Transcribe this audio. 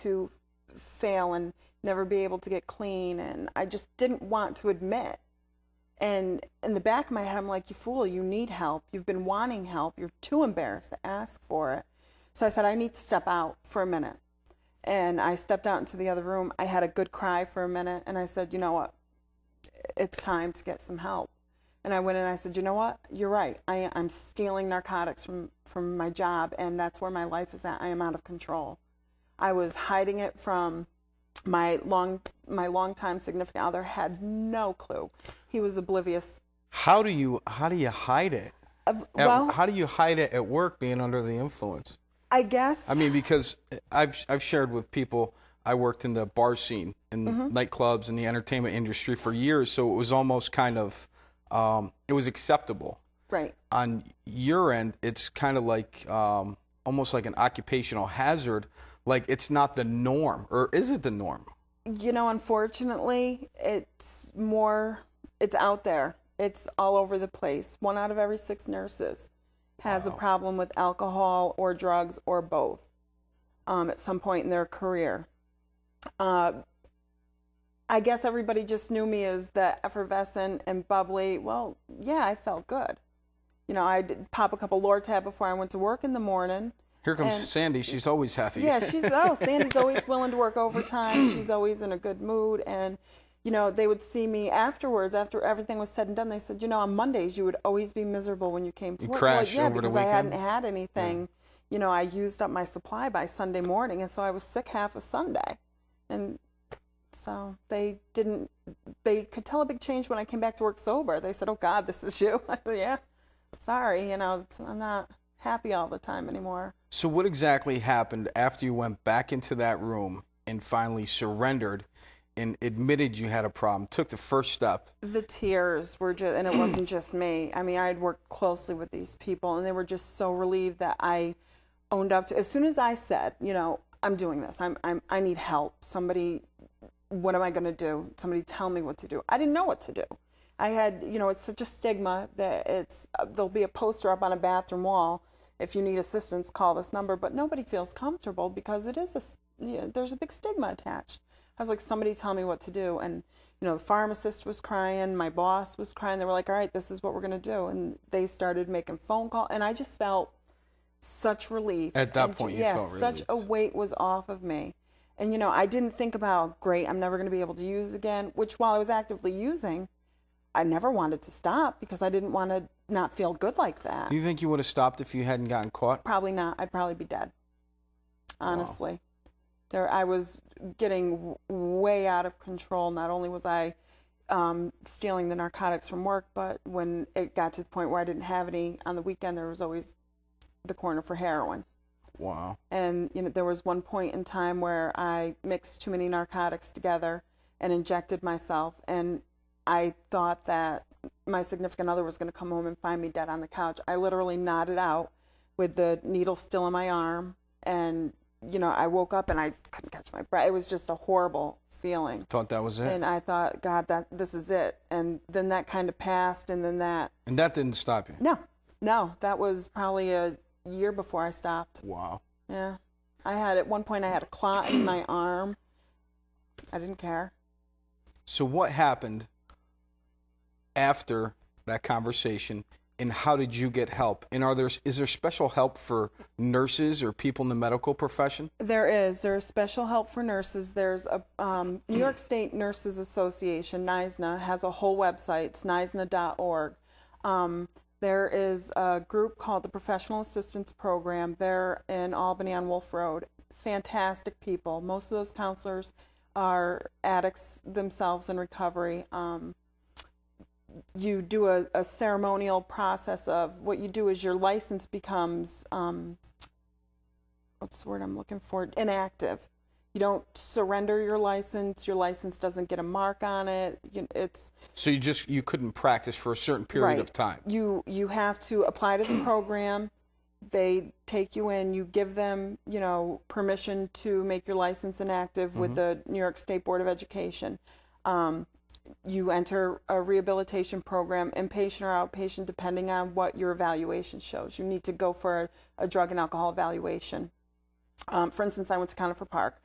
to fail and never be able to get clean, and I just didn't want to admit. And in the back of my head, I'm like, you fool, you need help. You've been wanting help. You're too embarrassed to ask for it. So I said, I need to step out for a minute. And I stepped out into the other room. I had a good cry for a minute, and I said, you know what? It's time to get some help. And I went in and I said, you know what? You're right. I'm stealing narcotics from my job, and that's where my life is at. I am out of control. I was hiding it from my longtime significant other. Had no clue. He was oblivious. How do you hide it? Well, how do you hide it at work being under the influence? I guess. I mean, because I've shared with people, I worked in the bar scene and nightclubs and the entertainment industry for years, so it was almost kind of, it was acceptable. Right. On your end, it's kind of like almost like an occupational hazard, like it's not the norm, or is it the norm? You know, unfortunately, it's out there. It's all over the place. 1 out of every 6 nurses has a problem with alcohol or drugs or both at some point in their career. I guess everybody just knew me as the effervescent and bubbly. Well, yeah, I felt good. You know, I'd pop a couple Lortab before I went to work in the morning. Here comes Sandy. She's always happy. Yeah, Sandy's always willing to work overtime. She's always in a good mood. And, you know, they would see me afterwards, after everything was said and done. They said, you know, on Mondays you would always be miserable when you came to work. Crash yeah, over the because weekend? I hadn't had anything. Yeah. You know, I used up my supply by Sunday morning, and so I was sick half of Sunday. And so they could tell a big change when I came back to work sober. They said, oh, God, this is you. I said, yeah, sorry, you know, I'm not happy all the time anymore. So what exactly happened after you went back into that room and finally surrendered and admitted you had a problem, took the first step? The tears were just, and it wasn't just me. I mean, I had worked closely with these people, and they were just so relieved that I owned up to, as soon as I said, you know, I'm doing this, I need help. Somebody, what am I going to do? Somebody tell me what to do. I didn't know what to do. I had, you know, it's such a stigma that there'll be a poster up on a bathroom wall. If you need assistance, call this number. But nobody feels comfortable because it is there's a big stigma attached. I was like, somebody tell me what to do. And, you know, the pharmacist was crying. My boss was crying. They were like, all right, this is what we're going to do. And they started making phone calls. And I just felt such relief. At that point, you felt relief. Such a weight was off of me. And, you know, I didn't think about, great, I'm never going to be able to use again, which while I was actively using, I never wanted to stop because I didn't want to not feel good like that. Do you think you would have stopped if you hadn't gotten caught? Probably not. I'd probably be dead, honestly. Wow. I was getting way out of control. Not only was I stealing the narcotics from work, but when it got to the point where I didn't have any on the weekend, there was always the corner for heroin. Wow. And, you know, there was one point in time where I mixed too many narcotics together and injected myself, and I thought that my significant other was going to come home and find me dead on the couch. I literally nodded out with the needle still in my arm, and, you know, I woke up and I couldn't catch my breath. It was just a horrible feeling. Thought that was it? And I thought, God, this is it. And then that kind of passed, and then that. And that didn't stop you? No, that was probably a year before I stopped. Wow. Yeah. At one point I had a clot in my arm. I didn't care. So what happened after that conversation, and how did you get help? And is there special help for nurses or people in the medical profession? There is. There's special help for nurses. There's a New York State Nurses Association, NYSNA, has a whole website. It's nysna.org. There is a group called the Professional Assistance Program. They're in Albany on Wolf Road. Fantastic people. Most of those counselors are addicts themselves in recovery. You do a ceremonial process of what you do is your license becomes, what's the word I'm looking for? Inactive. You don't surrender your license. Your license doesn't get a mark on it. So you couldn't practice for a certain period of time. You have to apply to the program. They take you in. You give them, you know, permission to make your license inactive with the New York State Board of Education. You enter a rehabilitation program, inpatient or outpatient, depending on what your evaluation shows. You need to go for a drug and alcohol evaluation. For instance, I went to Conifer Park.